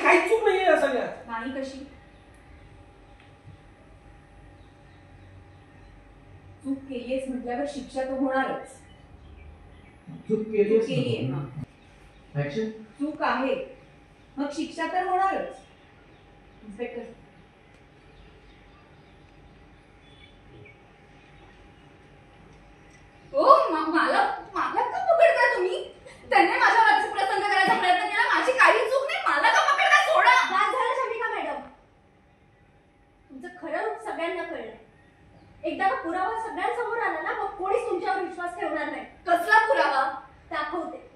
काहीच चूक नाहीये या सगळ्यात. नाही कशी चूक केलीयस म्हटल्यावर शिक्षा तर होणारच. चूक केलीये ऍक्शन. चूक आहे मग शिक्षा तर होणारच. इन्स्पेक्टर मला का पकडता तुम्ही? त्यांनी माझ्यावर अतिशय प्रसन्न करायचा प्रयत्न केला. माझी काही चूक नाही. मला का पकडता? सोडा. बाद झालं शमिका मॅडम. तुमचं खरं रूप सगळ्यांना कळलं. एकदा का पुरावा सगळ्यांसमोर आला ना मग कोणीच तुमच्यावर विश्वास ठेवणार नाही. कसला पुरावा? दाखवते.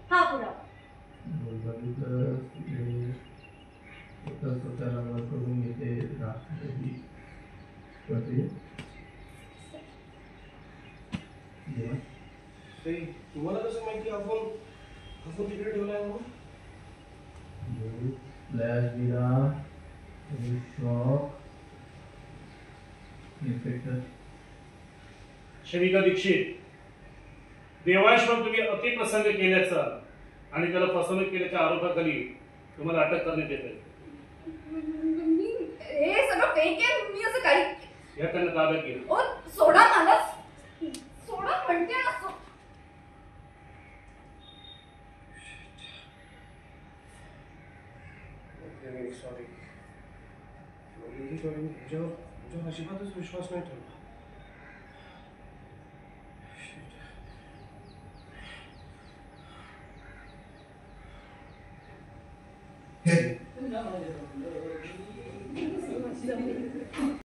हा पुरावा. स्वतःला करून घेते राष्ट्रपती तुम्हाला कसं माहिती आपण तिकडे ठेवलाय म्हणून? फ्लॅश दिला शॉक. इन्स्पेक्टर शमिका दीक्षित, देवांशवर तुम्ही अतिप्रसंग केल्याचा आणि त्याला फसवणूक केल्याच्या आरोपाखाली तुम्हाला अटक करण्यात येते. हे सगळं फेक आहे. मी असं काही या त्यांना ताब्यात घ्या. ओ सोडा मला. सोडा म्हणते ना. सॉरी. तुझ्यावर अजिबातच विश्वास नाही ठेवला. हे